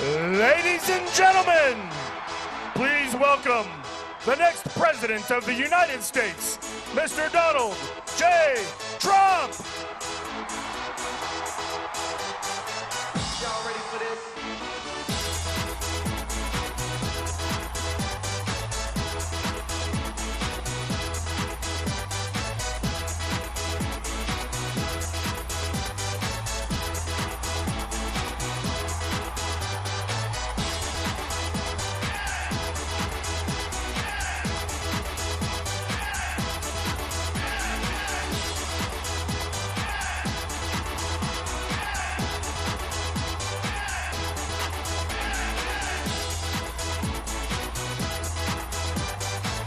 Ladies and gentlemen, please welcome the next President of the United States, Mr. Donald J. Trump. Y'all ready for this?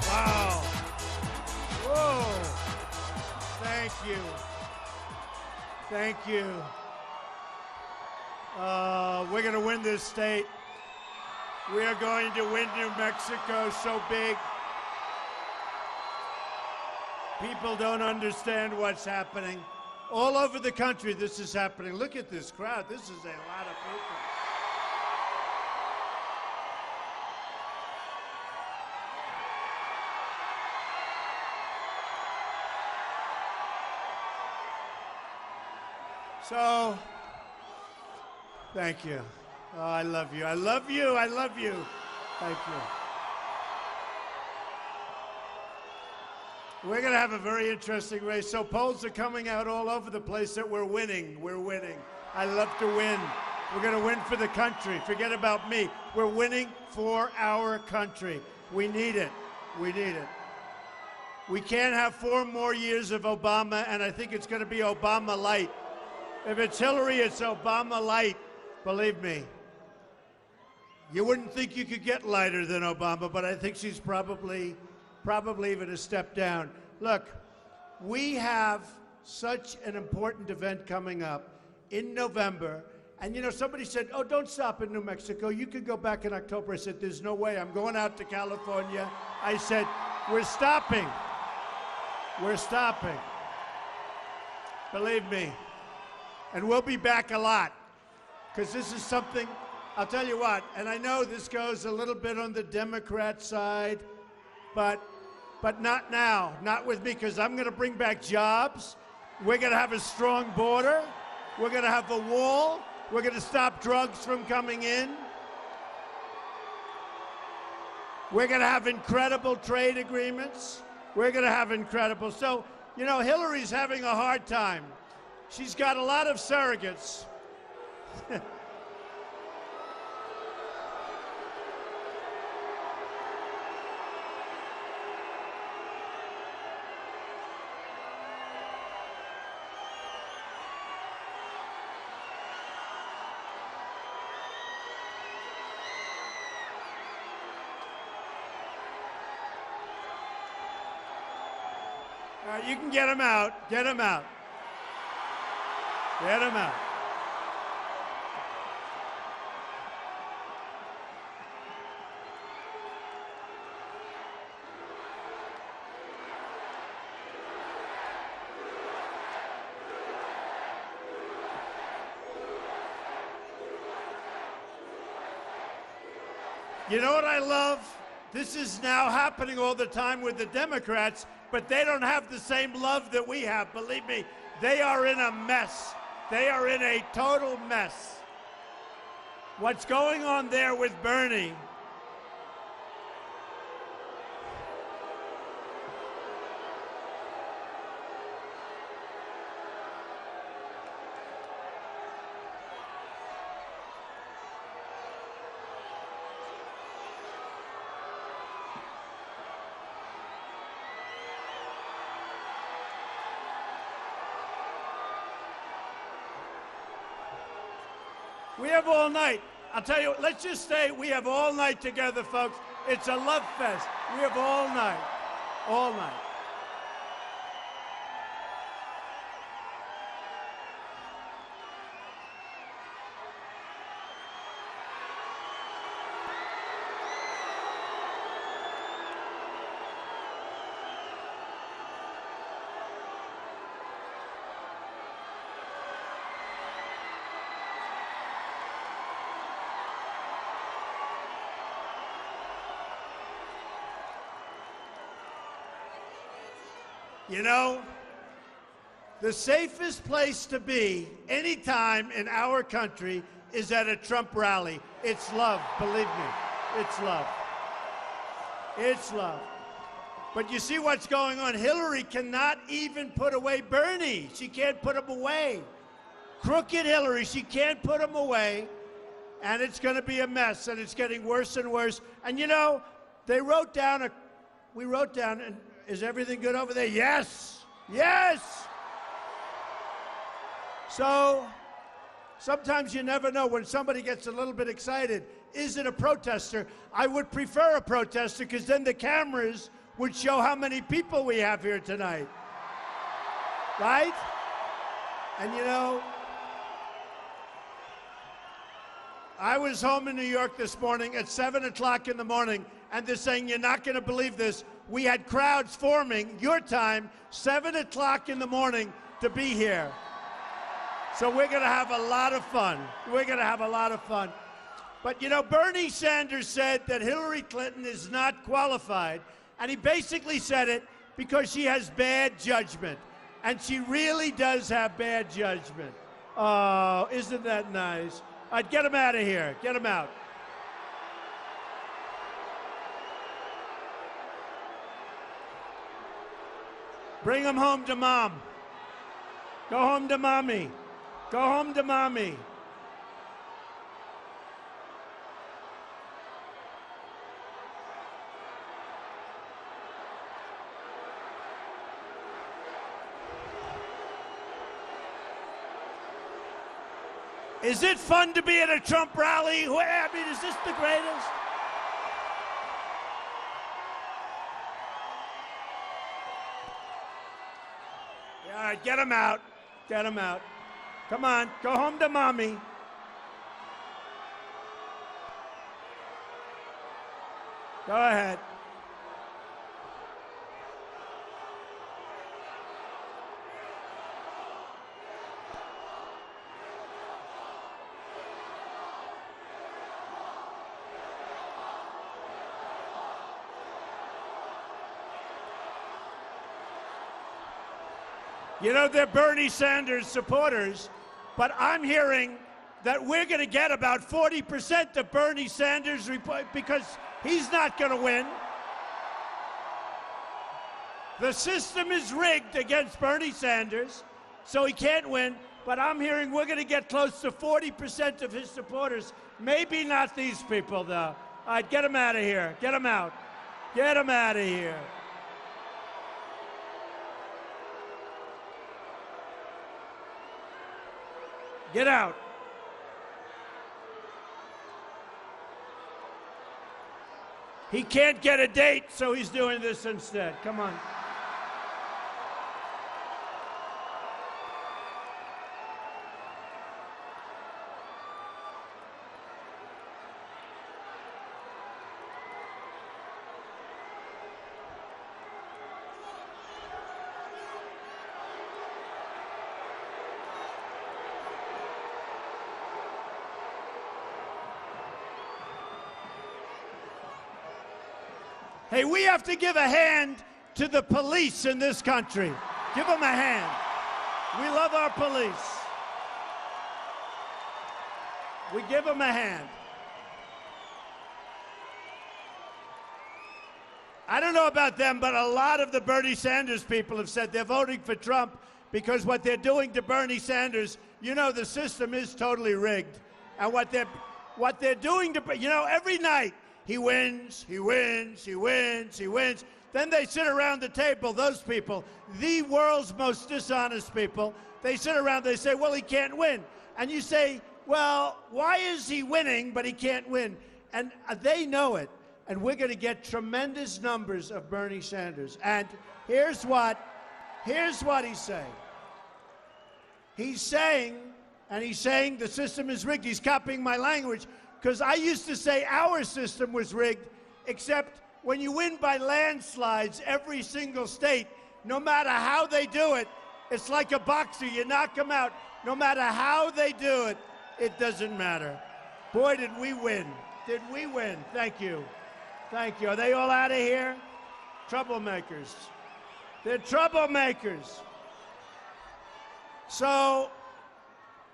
Wow. Whoa. Thank you. Thank you. We're going to win this state. We are going to win New Mexico so big. People don't understand what's happening. All over the country, this is happening. Look at this crowd. This is a lot of people. So, thank you. Oh, I love you. I love you. I love you. Thank you. We're going to have a very interesting race. So polls are coming out all over the place that we're winning. We're winning. I love to win. We're going to win for the country. Forget about me. We're winning for our country. We need it. We need it. We can't have 4 more years of Obama, and I think it's going to be Obama light. If it's Hillary, it's Obama light. Believe me. You wouldn't think you could get lighter than Obama, but I think she's probably even a step down. Look, we have such an important event coming up in November. And, you know, somebody said, oh, don't stop in New Mexico. You could go back in October. I said, there's no way. I'm going out to California. I said, we're stopping. We're stopping. Believe me. And we'll be back a lot. Because this is something, I'll tell you what, and I know this goes a little bit on the Democrat side, but not now, not with me, because I'm going to bring back jobs. We're going to have a strong border. We're going to have a wall. We're going to stop drugs from coming in. We're going to have incredible trade agreements. We're going to have incredible. So, you know, Hillary's having a hard time. She's got a lot of surrogates. All right, you can get him out. Get him out. Get him out. You know what I love? This is now happening all the time with the Democrats, but they don't have the same love that we have. Believe me, they are in a mess. They are in a total mess. What's going on there with Bernie? We have all night. I'll tell you, let's just say we have all night together, folks. It's a love fest. We have all night. All night. You know, the safest place to be anytime in our country is at a Trump rally. It's love, believe me. It's love. It's love. But you see what's going on? Hillary cannot even put away Bernie. She can't put him away. Crooked Hillary, she can't put him away. And it's going to be a mess, and it's getting worse and worse. And you know, we wrote down, and is everything good over there? Yes, yes. So sometimes you never know when somebody gets a little bit excited. Is it a protester? I would prefer a protester because then the cameras would show how many people we have here tonight. Right? And you know, I was home in New York this morning at 7 o'clock in the morning, and they're saying, you're not going to believe this. We had crowds forming, your time, 7 o'clock in the morning to be here. So we're going to have a lot of fun. We're going to have a lot of fun. But, you know, Bernie Sanders said that Hillary Clinton is not qualified, and he basically said it because she has bad judgment. And she really does have bad judgment. Oh, isn't that nice? All right, get him out of here. Get him out. Bring him home to mom. Go home to mommy. Go home to mommy. Is it fun to be at a Trump rally? I mean, is this the greatest? Yeah, all right, get him out. Get him out. Come on, go home to mommy. Go ahead. You know, they're Bernie Sanders supporters, but I'm hearing that we're going to get about 40% of Bernie Sanders because he's not going to win. The system is rigged against Bernie Sanders, so he can't win, but I'm hearing we're going to get close to 40% of his supporters. Maybe not these people, though. All right, get him out of here. Get him out. Get him out of here. Get out. He can't get a date, so he's doing this instead. Come on. Hey, we have to give a hand to the police in this country. Give them a hand. We love our police. We give them a hand. I don't know about them, but a lot of the Bernie Sanders people have said they're voting for Trump because what they're doing to Bernie Sanders, you know, the system is totally rigged. And what they're doing to, you know, every night, he wins, he wins, he wins, he wins. Then they sit around the table, those people, the world's most dishonest people. They sit around, they say, well, he can't win. And you say, well, why is he winning, but he can't win? And they know it. And we're going to get tremendous numbers of Bernie Sanders. And here's what he's saying. He's saying the system is rigged. He's copying my language. Because I used to say our system was rigged, except when you win by landslides every single state, no matter how they do it, it's like a boxer. You knock them out. No matter how they do it, it doesn't matter. Boy, did we win. Did we win? Thank you. Thank you. Are they all out of here? Troublemakers. They're troublemakers. So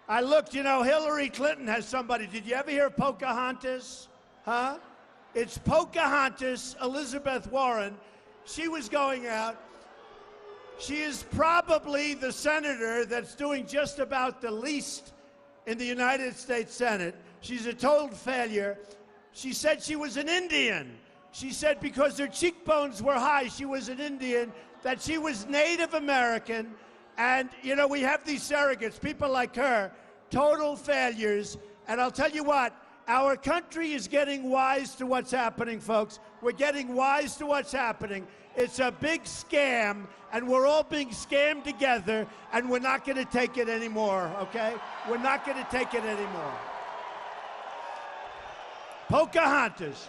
I looked, you know, Hillary Clinton has somebody. Did you ever hear of Pocahontas? Huh? It's Pocahontas, Elizabeth Warren. She was going out. She is probably the senator that's doing just about the least in the United States Senate. She's a total failure. She said she was an Indian. She said because her cheekbones were high, she was an Indian, that she was Native American. And, you know, we have these surrogates, people like her, total failures. And I'll tell you what, our country is getting wise to what's happening, folks. We're getting wise to what's happening. It's a big scam, and we're all being scammed together, and we're not going to take it anymore, okay? We're not going to take it anymore. Pocahontas.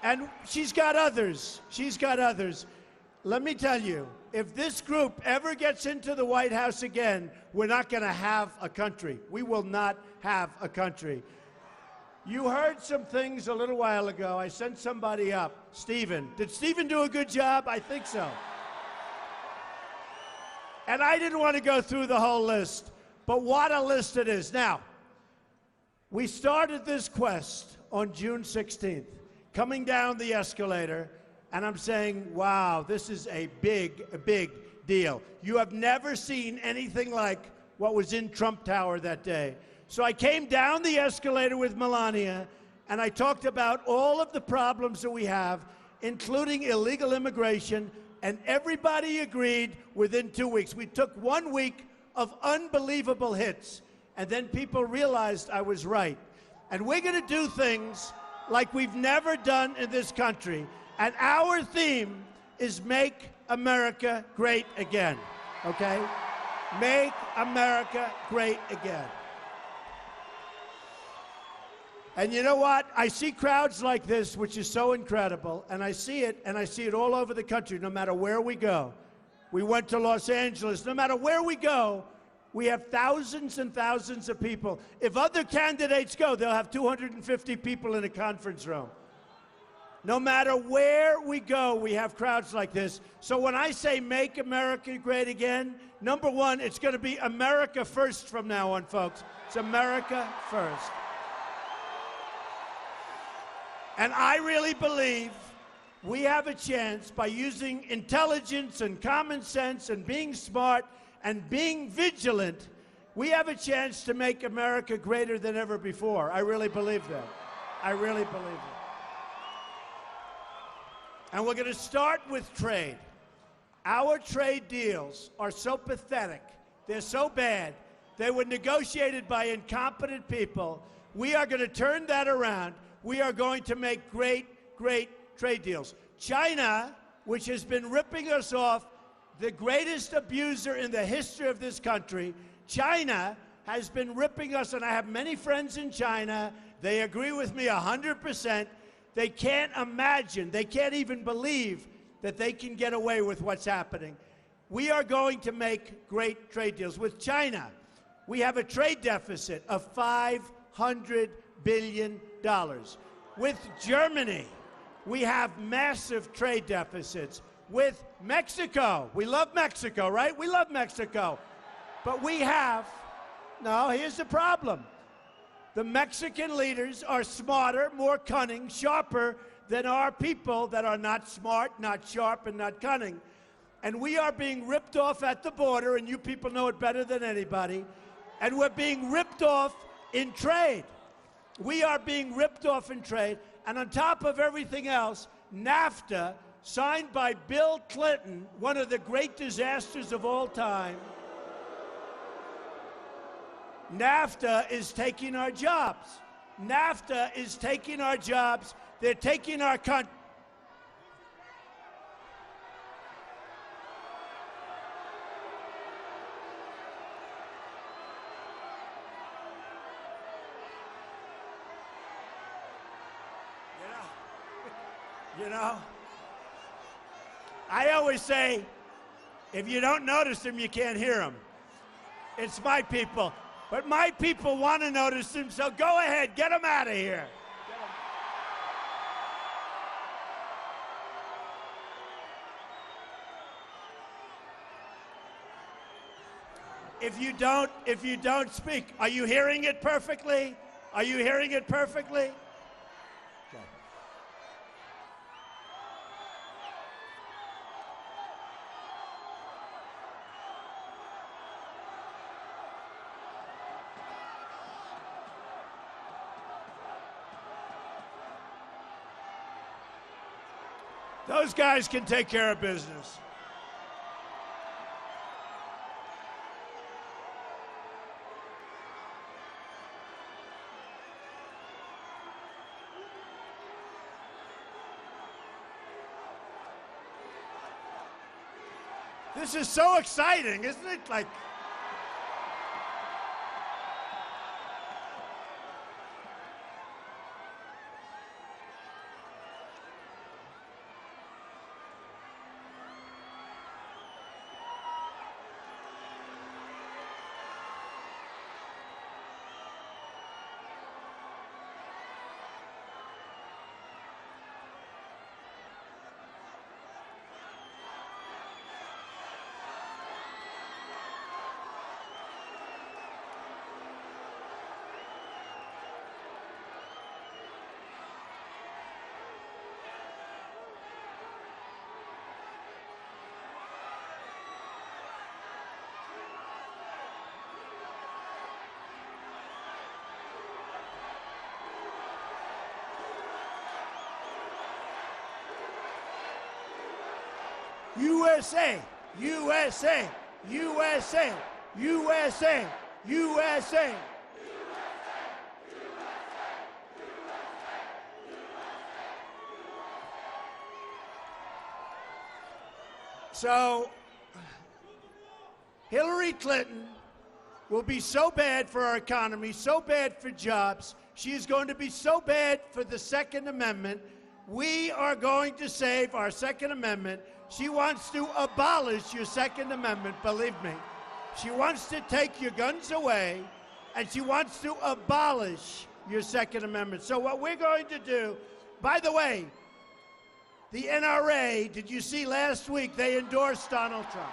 And she's got others. She's got others. Let me tell you, if this group ever gets into the White House again, we're not going to have a country. We will not have a country. You heard some things a little while ago. I sent somebody up, Stephen. Did Stephen do a good job? I think so. And I didn't want to go through the whole list, but what a list it is. Now, we started this quest on June 16th, coming down the escalator, and I'm saying, wow, this is a big deal. You have never seen anything like what was in Trump Tower that day. So I came down the escalator with Melania, and I talked about all of the problems that we have, including illegal immigration, and everybody agreed within 2 weeks. We took 1 week of unbelievable hits, and then people realized I was right. And we're going to do things like we've never done in this country. And our theme is Make America Great Again, okay? Make America Great Again. And you know what? I see crowds like this, which is so incredible, and I see it all over the country, no matter where we go. We went to Los Angeles. No matter where we go, we have thousands and thousands of people. If other candidates go, they'll have 250 people in a conference room. No matter where we go, we have crowds like this. So when I say Make America Great Again, number one, it's going to be America first from now on, folks. It's America first. And I really believe we have a chance, by using intelligence and common sense and being smart and being vigilant, we have a chance to make America greater than ever before. I really believe that. I really believe it. And we're going to start with trade. Our trade deals are so pathetic. They're so bad. They were negotiated by incompetent people. We are going to turn that around. We are going to make great trade deals. China, which has been ripping us off, the greatest abuser in the history of this country, China has been ripping us, and I have many friends in China. They agree with me 100%. They can't imagine, they can't even believe that they can get away with what's happening. We are going to make great trade deals. With China, we have a trade deficit of $500 billion. With Germany, we have massive trade deficits. With Mexico, we love Mexico, right? We love Mexico. But we have, no, here's the problem. The Mexican leaders are smarter, more cunning, sharper than our people that are not smart, not sharp, and not cunning. And we are being ripped off at the border, and you people know it better than anybody. And we're being ripped off in trade. We are being ripped off in trade. And on top of everything else, NAFTA, signed by Bill Clinton, one of the great disasters of all time, NAFTA is taking our jobs. NAFTA is taking our jobs. They're taking our country. You know, I always say, if you don't notice them, you can't hear them. It's my people. But my people want to notice them, so go ahead, get them out of here. if you don't speak, are you hearing it perfectly? Are you hearing it perfectly? Okay. Those guys can take care of business. This is so exciting, isn't it? Like, USA, USA, USA, USA, USA. So, Hillary Clinton will be so bad for our economy, so bad for jobs. She is going to be so bad for the Second Amendment. We are going to save our Second Amendment. She wants to abolish your Second Amendment, believe me. She wants to take your guns away, and she wants to abolish your Second Amendment. So what we're going to do, by the way, the NRA, did you see last week they endorsed Donald Trump?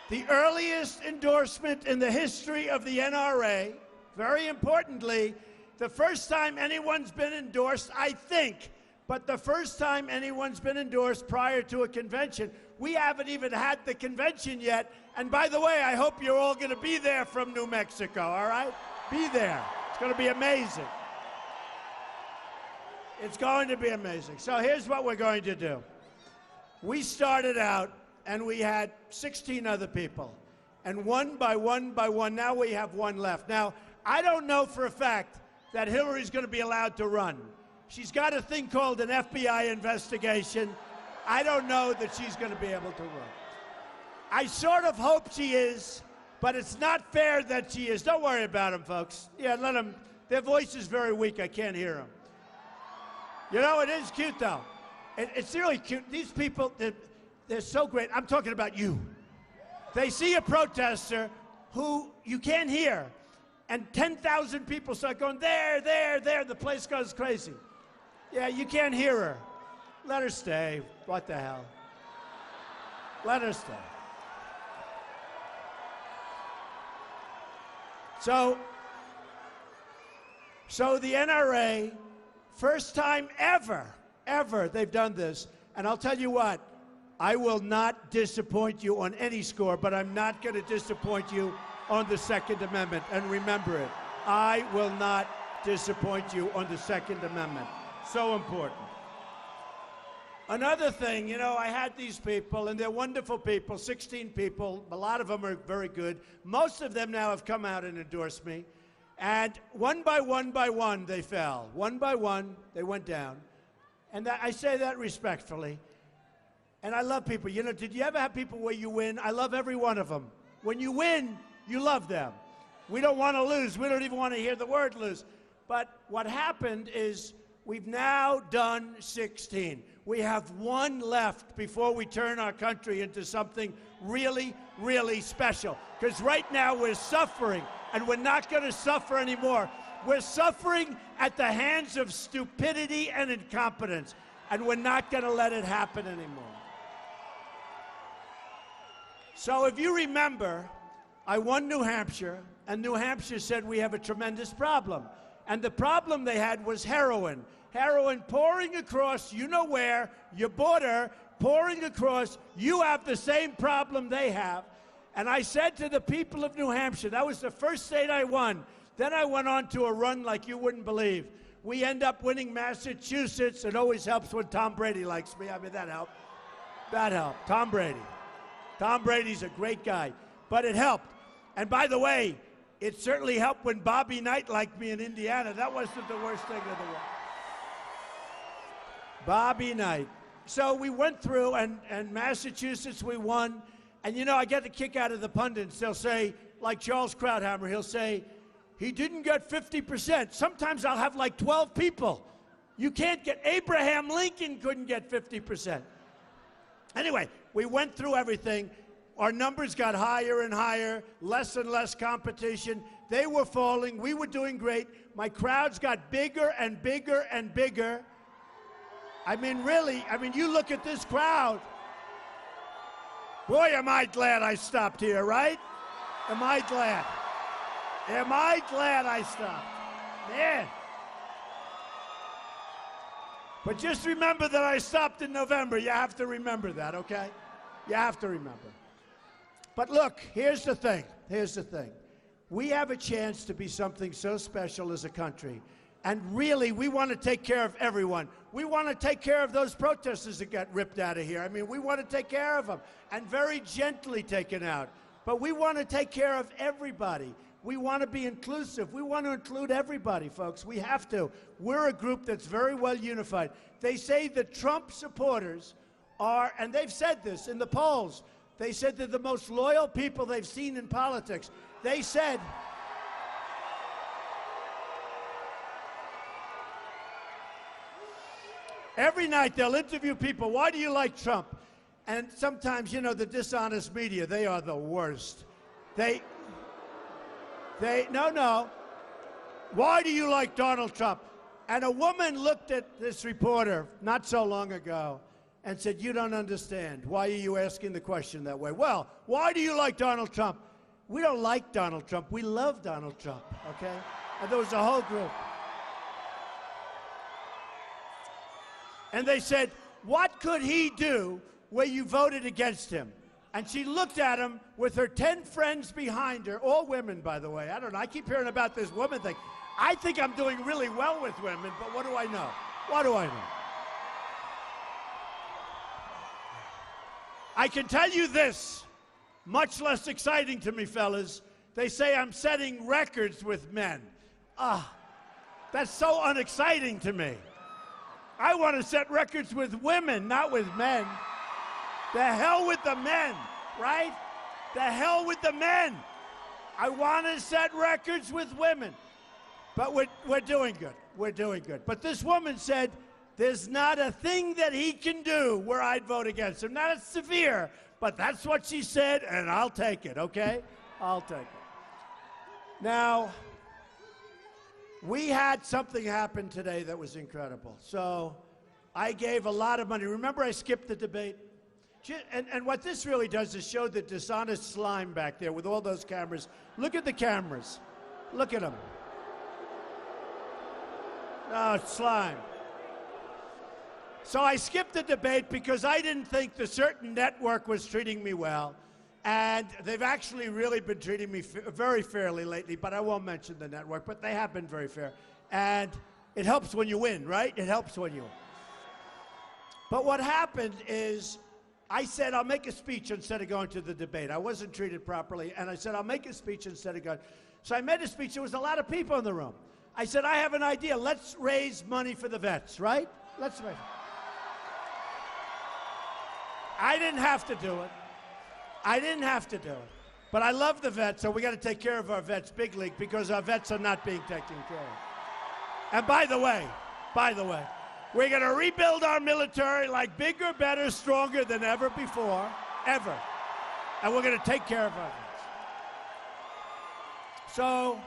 The earliest endorsement in the history of the NRA, very importantly, the first time anyone's been endorsed, I think, but the first time anyone's been endorsed prior to a convention. We haven't even had the convention yet. And by the way, I hope you're all going to be there from New Mexico, all right? Be there. It's going to be amazing. It's going to be amazing. So here's what we're going to do. We started out, and we had 16 other people. And one by one, now we have one left. Now, I don't know for a fact that Hillary's going to be allowed to run. She's got a thing called an FBI investigation. I don't know that she's going to be able to run. I sort of hope she is, but it's not fair that she is. Don't worry about them, folks. Yeah, let them. Their voice is very weak. I can't hear them. You know, it is cute, though. It's really cute. These people, they're so great. I'm talking about you. They see a protester who you can't hear, and 10,000 people start going, there, there, there. The place goes crazy. Yeah, you can't hear her. Let her stay. What the hell? Let her stay. So the NRA, first time ever, they've done this. And I'll tell you what, I will not disappoint you on any score, but I'm not going to disappoint you on the Second Amendment. And remember it, I will not disappoint you on the Second Amendment. So important. Another thing, you know, I had these people, and they're wonderful people, 16 people. A lot of them are very good. Most of them now have come out and endorsed me. And one by one, they fell. One by one, they went down. And I say that respectfully. And I love people. You know, did you ever have people where you win? I love every one of them. When you win, you love them. We don't want to lose. We don't even want to hear the word lose. But what happened is we've now done 16. We have one left before we turn our country into something really, really special. Because right now we're suffering, and we're not going to suffer anymore. We're suffering at the hands of stupidity and incompetence. and we're not going to let it happen anymore. So if you remember, I won New Hampshire, and New Hampshire said we have a tremendous problem. And the problem they had was heroin. Heroin pouring across, you know where, your border, pouring across. You have the same problem they have. And I said to the people of New Hampshire, that was the first state I won. Then I went on to a run like you wouldn't believe. We end up winning Massachusetts. It always helps when Tom Brady likes me. I mean, that helped. That helped. Tom Brady. Tom Brady's a great guy. But it helped. And by the way, it certainly helped when Bobby Knight liked me in Indiana. That wasn't the worst thing in the world. Bobby Knight. So we went through, and Massachusetts we won. And you know, I get a kick out of the pundits. They'll say, like Charles Krauthammer, he'll say, he didn't get 50%. Sometimes I'll have like 12 people. You can't get, Abraham Lincoln couldn't get 50%. Anyway, we went through everything. Our numbers got higher and higher, less and less competition. They were falling. We were doing great. My crowds got bigger and bigger and bigger. I mean, really, you look at this crowd. Boy, am I glad I stopped here, right? Am I glad? Am I glad I stopped? Man. But just remember that I stopped in November. You have to remember that, okay? You have to remember. But look, here's the thing. Here's the thing. We have a chance to be something so special as a country. And really, we want to take care of everyone. We want to take care of those protesters that got ripped out of here. I mean, we want to take care of them, and very gently taken out. But we want to take care of everybody. We want to be inclusive. We want to include everybody, folks. We have to. We're a group that's very well unified. They say that Trump supporters are, and they've said this in the polls, they said they're the most loyal people they've seen in politics. They said, every night they'll interview people, why do you like Trump? And sometimes, you know, the dishonest media, they are the worst. No. Why do you like Donald Trump? And a woman looked at this reporter not so long ago and said, you don't understand. Why are you asking the question that way? Well, why do you like Donald Trump? We don't like Donald Trump. We love Donald Trump, okay? And there was a whole group. And they said, what could he do where you voted against him? And she looked at him with her 10 friends behind her, all women, by the way. I don't know. I keep hearing about this woman thing. I think I'm doing really well with women, but what do I know? What do I know? I can tell you this, much less exciting to me, fellas. They say I'm setting records with men. That's so unexciting to me. I want to set records with women, not with men. The hell with the men, right? The hell with the men. I want to set records with women. But we're doing good. We're doing good. But this woman said, there's not a thing that he can do where I'd vote against him. Not as severe, but that's what she said, and I'll take it, okay? I'll take it. Now, we had something happen today that was incredible. So I gave a lot of money. Remember I skipped the debate? And what this really does is show the dishonest slime back there with all those cameras. Look at the cameras. Look at them. Oh, slime. So I skipped the debate because I didn't think the certain network was treating me well. And they've actually really been treating me very fairly lately, but I won't mention the network, but they have been very fair. And it helps when you win, right? It helps when you win. But what happened is I said, I'll make a speech instead of going to the debate. I wasn't treated properly, and I said, I'll make a speech instead of going. So I made a speech. There was a lot of people in the room. I said, I have an idea. Let's raise money for the vets, right? Let's raise. I didn't have to do it. I didn't have to do it. But I love the vets, so we got to take care of our vets big league because our vets are not being taken care of. And by the way, we're going to rebuild our military like bigger, better, stronger than ever before, ever. And we're going to take care of our vets. So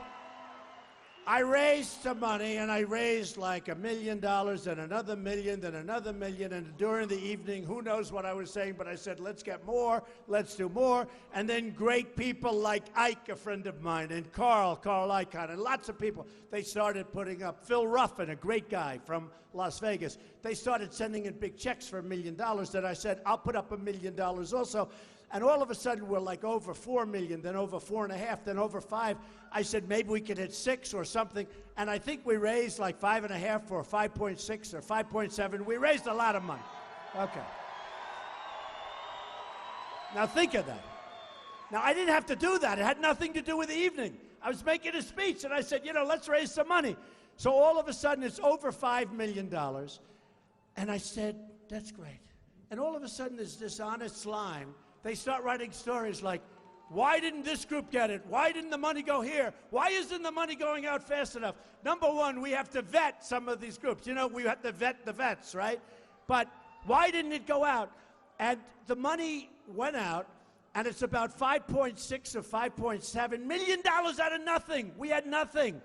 I raised some money, and I raised like $1 million, and another million, then another million, and during the evening, who knows what I was saying, but I said, let's get more, let's do more, and then great people like Ike, a friend of mine, and Carl Icahn, and lots of people, they started putting up. Phil Ruffin, a great guy from Las Vegas, they started sending in big checks for $1 million, that I said, I'll put up $1 million also. And all of a sudden, we're like over 4 million, then over 4.5, then over 5. I said, maybe we could hit 6 or something. And I think we raised like 5.5 or 5.6 or 5.7. We raised a lot of money. Okay. Now think of that. Now, I didn't have to do that. It had nothing to do with the evening. I was making a speech, and I said, let's raise some money. So all of a sudden, it's over $5 million. And I said, that's great. And all of a sudden, there's this honest slime. They start writing stories like, why didn't this group get it? Why didn't the money go here? Why isn't the money going out fast enough? Number one, we have to vet some of these groups. We have to vet the vets, right? But why didn't it go out? And the money went out, and it's about $5.6 or $5.7 million out of nothing. We had nothing.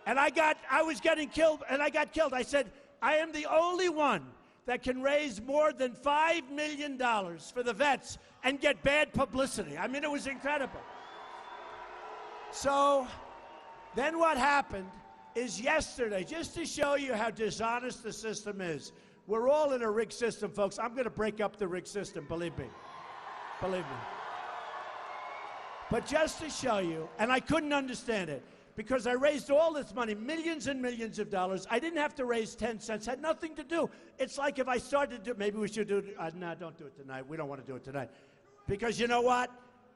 And I was getting killed, and I got killed. I said, I am the only one that can raise more than $5 million for the vets and get bad publicity. I mean, it was incredible. So then what happened is yesterday, just to show you how dishonest the system is, we're all in a rigged system, folks. I'm going to break up the rigged system, believe me. Believe me. But just to show you, and I couldn't understand it, because I raised all this money, millions and millions of dollars. I didn't have to raise 10 cents, had nothing to do. It's like if I started to, maybe we should do it, no, don't do it tonight. We don't want to do it tonight. Because you know what?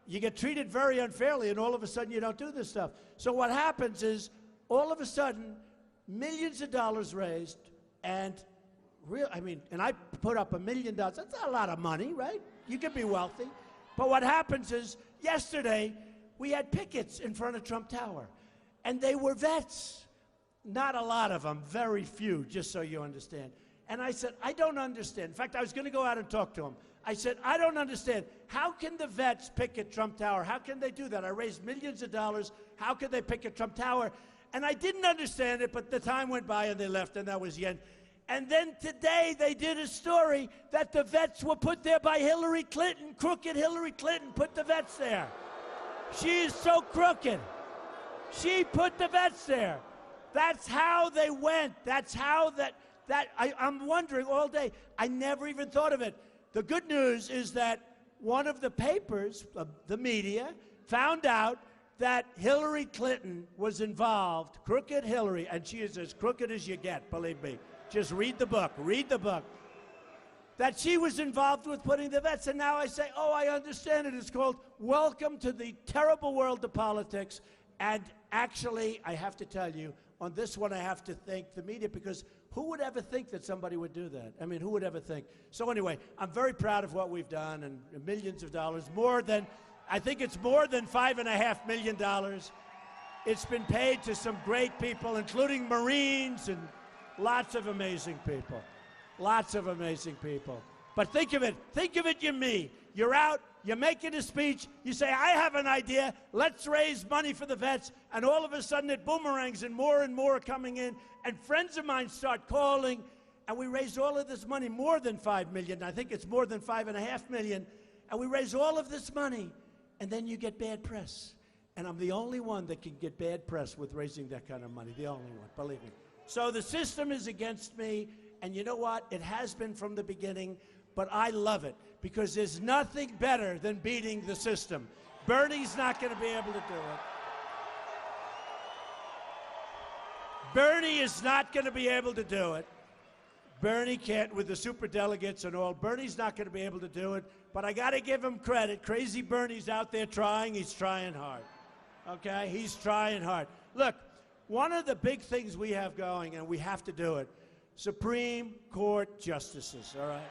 You get treated very unfairly, and all of a sudden you don't do this stuff. So what happens is, all of a sudden, millions of dollars raised, and and I put up $1 million. That's not a lot of money, right? You can be wealthy. But what happens is, yesterday, we had pickets in front of Trump Tower. And they were vets. Not a lot of them, very few, just so you understand. And I said, I don't understand. In fact, I was going to go out and talk to them. I said, I don't understand. How can the vets picket Trump Tower? How can they do that? I raised millions of dollars. How can they picket Trump Tower? And I didn't understand it, but the time went by and they left, and that was the end. And then today they did a story that the vets were put there by Hillary Clinton. Crooked Hillary Clinton put the vets there. She is so crooked. She put the vets there. That's how they went. That's how I'm wondering all day. I never even thought of it. The good news is that one of the papers, the media, found out that Hillary Clinton was involved, crooked Hillary, and she is as crooked as you get, believe me. Just read the book. Read the book. That she was involved with putting the vets. And now I say, oh, I understand it. It's called Welcome to the Terrible World of Politics. And actually, I have to tell you, on this one, I have to thank the media, because who would ever think that somebody would do that? I mean, who would ever think? So anyway, I'm very proud of what we've done, and millions of dollars, I think it's more than $5.5 million. It's been paid to some great people, including Marines and lots of amazing people. Lots of amazing people. But think of it, you're me. You're out, you're making a speech, you say, I have an idea, let's raise money for the vets, and all of a sudden it boomerangs and more are coming in, and friends of mine start calling, and we raise all of this money, more than $5 million, I think it's more than $5.5 million, and we raise all of this money, and then you get bad press. And I'm the only one that can get bad press with raising that kind of money, the only one, believe me. So the system is against me, and you know what? It has been from the beginning, but I love it, because there's nothing better than beating the system. Bernie's not going to be able to do it. Bernie is not going to be able to do it. Bernie can't, with the superdelegates and all. Bernie's not going to be able to do it, but I got to give him credit. Crazy Bernie's out there trying. He's trying hard. Okay? He's trying hard. Look, one of the big things we have going, and we have to do it, Supreme Court justices, all right?